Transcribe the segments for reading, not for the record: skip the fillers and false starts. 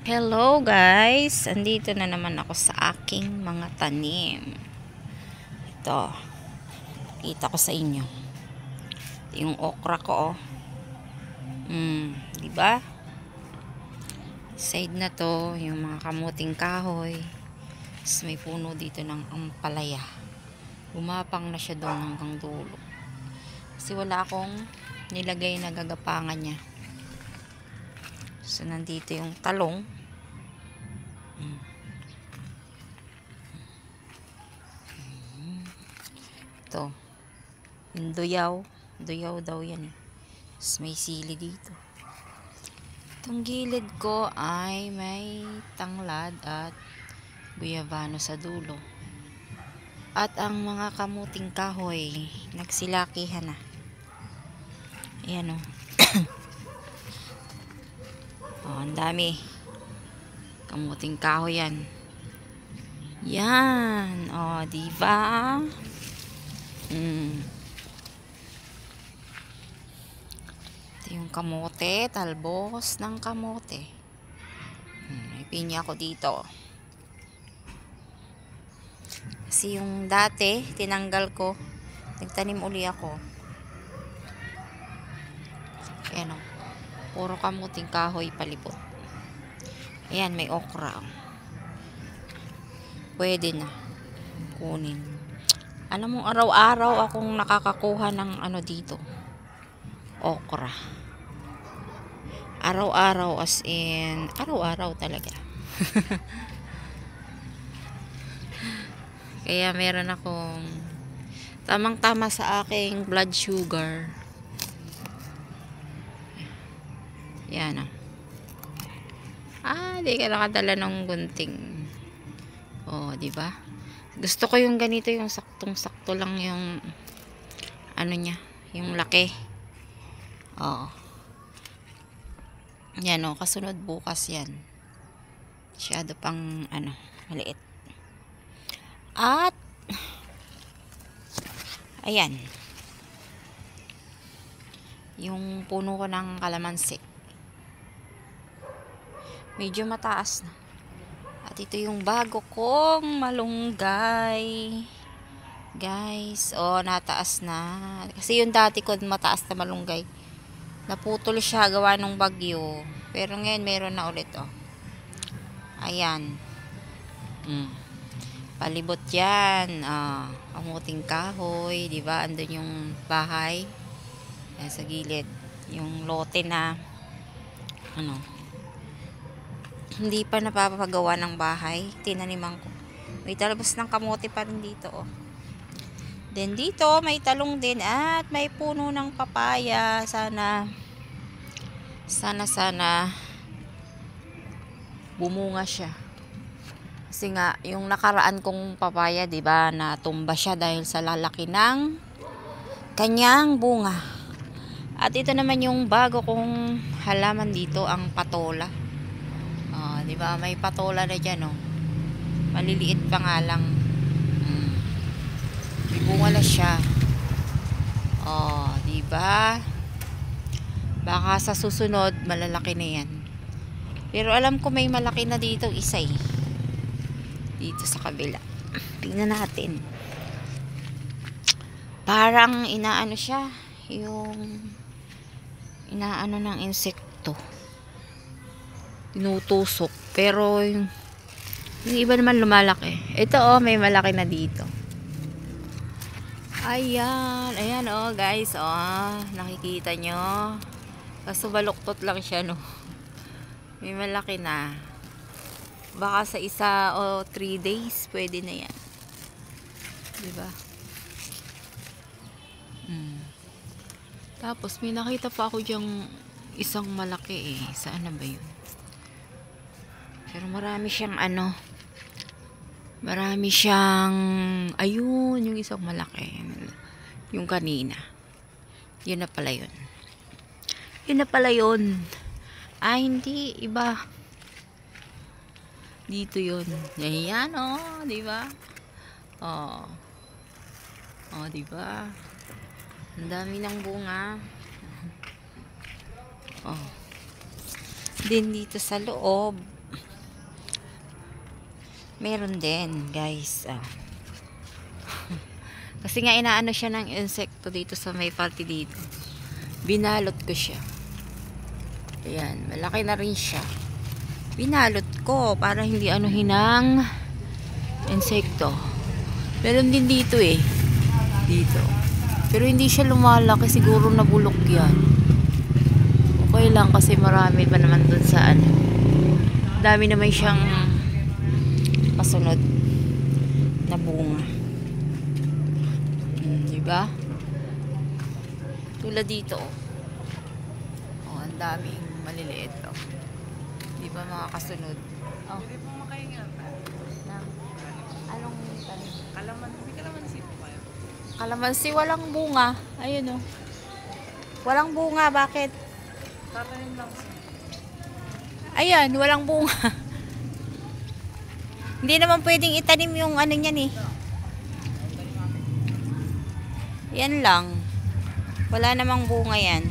Hello guys! Andito na naman ako sa aking mga tanim. Ito. Kita ko sa inyo. Ito yung okra ko oh. Diba? Side na to, yung mga kamuting kahoy. Tapos may puno dito ng ampalaya. Gumapang na siya doon hanggang dulo. Kasi wala akong nilagay na gagapangan niya. So nandito yung talong. Ito. Yung duyaw. Duyaw daw yan eh. Tapos may sili dito. Itong gilid ko ay may tanglad at guyabano sa dulo. At ang mga kamuting kahoy nagsilakihan na. Ayan o. Oh, ang dami. Kamuting kahoy yan. Yan. O, diba? Ito yung kamote. Talbos ng kamote. May pinya ko dito. Kasi yung dati, tinanggal ko. Nagtanim uli ako. Ayan o. Puro kamuting kahoy palibot. Ayan, may okra. Pwede na. Kunin. Alam mo, araw-araw akong nakakakuha ng ano dito. Okra. Araw-araw as in, araw-araw talaga. Kaya meron akong tamang-tama sa aking blood sugar. Yan ah. Di ka nakadala ng gunting. Oh, di ba? Gusto ko yung ganito, yung saktong-sakto lang yung ano niya, yung laki. Oh. Yan oh, kasunod bukas yan. Masyado pang ano, maliit. At ayan. Yung puno ko ng kalamansi. Medyo mataas na. At ito yung bago kong malunggay. Guys, oh, nataas na. Kasi yung dati ko mataas na malunggay. Naputol siya gawa ng bagyo. Pero ngayon meron na ulit, oh. Ayan. Palibot yan. Kamuting kahoy, di ba? Andun yung bahay. Ayan, sa gilid. Yung lote na ano, hindi pa napapagawa ng bahay. Tinaniman ko. May talbos ng kamote pa rin dito, oh. Then dito, may talong din at may puno ng papaya. Sana bumunga siya. Kasi nga, yung nakaraan kong papaya, diba, natumba siya dahil sa lalaki ng kanyang bunga. At ito naman yung bago kong halaman dito, ang patola. Diba, may patola na dyan, oh. Maliliit pa nga lang. May bunga na siya. Diba? Baka sa susunod, malalaki na yan. Pero alam ko may malaki na dito isa eh. Dito sa kabila. Tingnan natin. Parang inaano siya. Yung inaano ng insekto. Tinutusok. Pero yung iba naman lumalaki. Ito oh, may malaki na dito. Ayan. Ayan oh guys. Oh, nakikita nyo. Kaso baluktot lang siya no. May malaki na. Baka sa isa o 3 days pwede na yan. Diba? Tapos may nakita pa ako diyang isang malaki eh. Saan na ba yun? Pero marami siyang ano. Marami siyang ayun, yung isang malaki. Yung kanina. Yun na pala yun. Yun na pala yun. Hindi. Iba. Dito yun. Yan oh. Diba? Oh. Oh, diba? Ang dami ng bunga. Oh. Din dito sa loob, meron din, guys. Kasi nga inaano siya ng insekto dito sa may party dito. Binalot ko siya. Ayan, malaki na rin siya. Binalot ko para hindi anuhin ng insekto. Meron din dito eh. Dito. Pero hindi siya lumalaki. Siguro nabulok yan. Okay lang kasi marami pa naman dun sa ano. Dami naman siyang kasunod na bunga. Diba? Tulad dito oh. Oh, ang daming maliliit oh. Diba mga kasunod? Oh. Pwede po makahinga. Anong tanim? May kalamansi po kayo. Kalamansi walang bunga. Ayun oh. Walang bunga, bakit? Tatanim lang siya. Ayan, walang bunga. Hindi naman pwedeng itanim yung ano niyan eh. Yan lang. Wala namang bunga yan.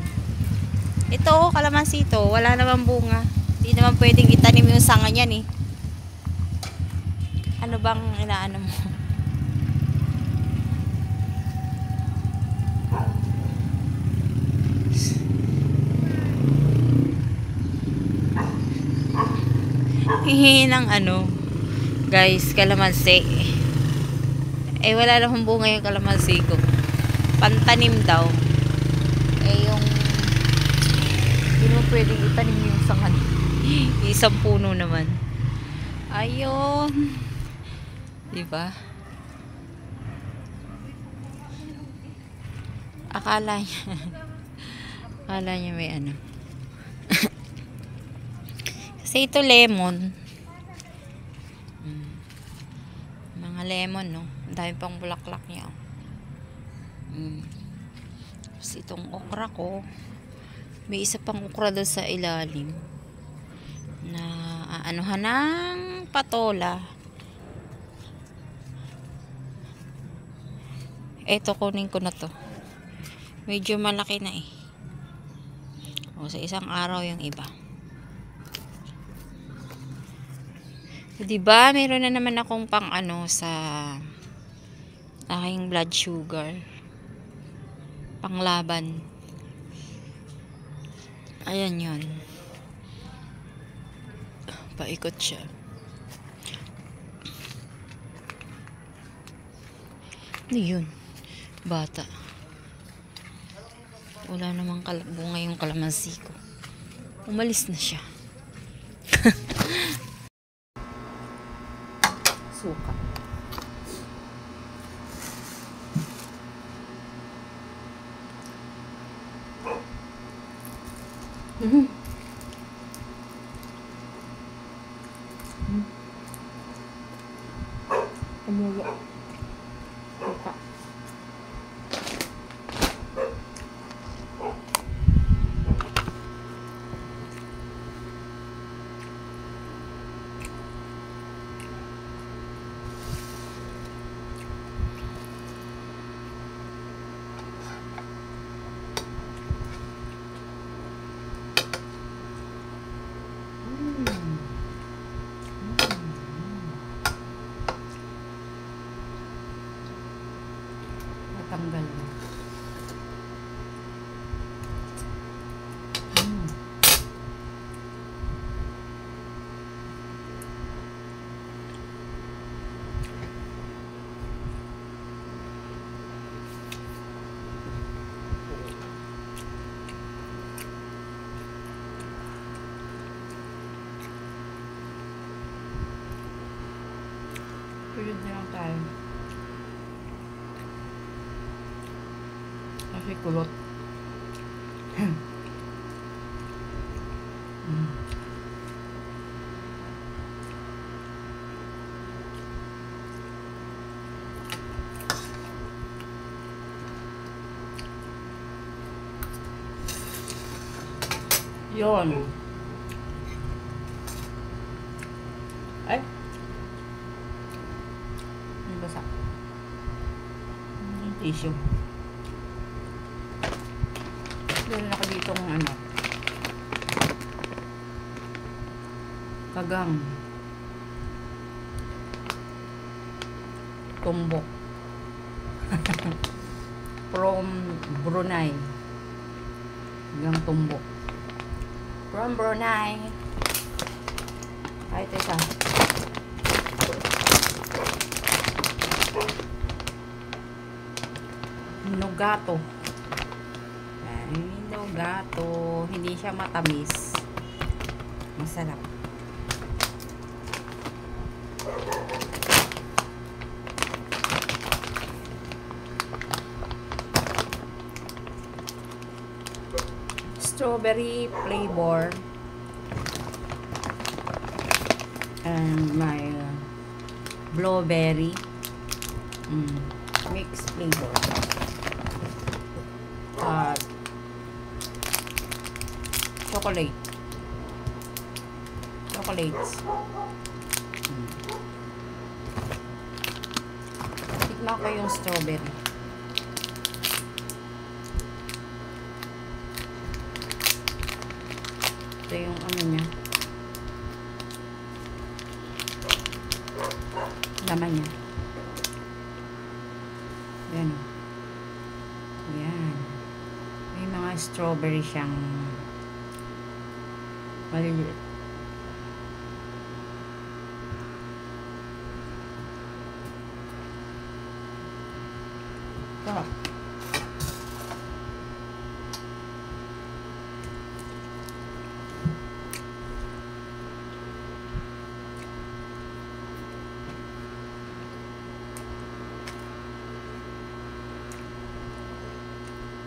Ito, kalamansi ito. Wala namang bunga. Hindi naman pwedeng itanim yung sanga niyan eh. Ano bang inaano mo? Hihingi ng ano, guys, kalamansi. Eh, wala namang bunga yung kalamansi ko. Pantanim daw. Eh, yung hindi mo pwedeng itanim yung sangan. Isang puno naman. Ayun. Diba? Akala niya may ano. Kasi ito lemon. Mga lemon, no? Ang dami pang bulaklak niya. Tapos itong okra ko, may isa pang okra doon sa ilalim na aanuhan ng patola. Eto, kunin ko na to. Medyo malaki na eh. O, sa isang araw yung iba. So, diba, meron na naman akong pang ano sa aking blood sugar. Panglaban. Ayan yun. Paikot siya. Ano yun? Bata. Wala namang bunga yung kalamansi ko. Umalis na siya. Suka. Amoy. Suka. Natanggal na. Tuyod na lang tayo. Kasi kulot. Yun. Ay. May basa. Tissue. Meron ako dito ng ano. Kagang. Tumbok. From Brunei. Kagang tumbok. From Brunei. Ay, teka. Nugato. Ay, nugato. Hindi siya matamis. Masarap. Strawberry flavor. And my blueberry mixed flavor. Chocolates. Tikman ko yung strawberry. Ito yung ano niya. Laman niya. Yan o. Yan. May mga strawberry siyang maliliit. Sarap.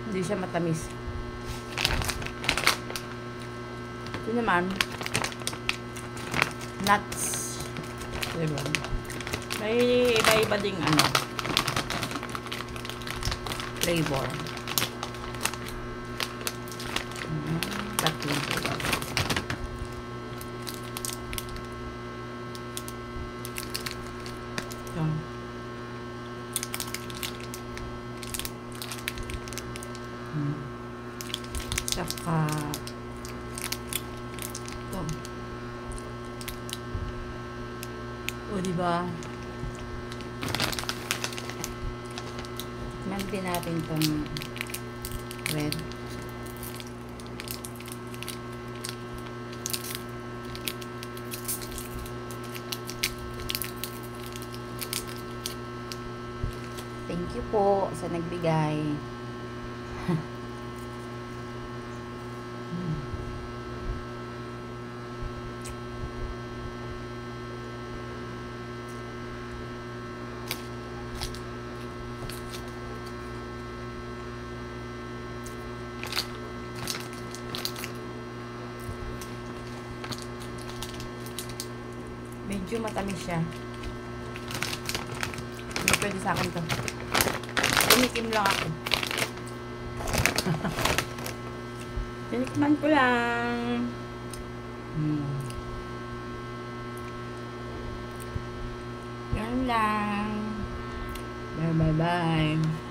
Hindi siya matamis. Ito naman, nuts. Diba? May iba-iba ding ano, flavor. Tatlong flavor. Ito. Saka ito. O diba? Tikman din natin itong red. Thank you po sa nagbigay. Medyo matamis siya. Hindi pwede sa akin to. Tinikim lang ako. Tinikman ko lang. Yan lang. Bye bye bye.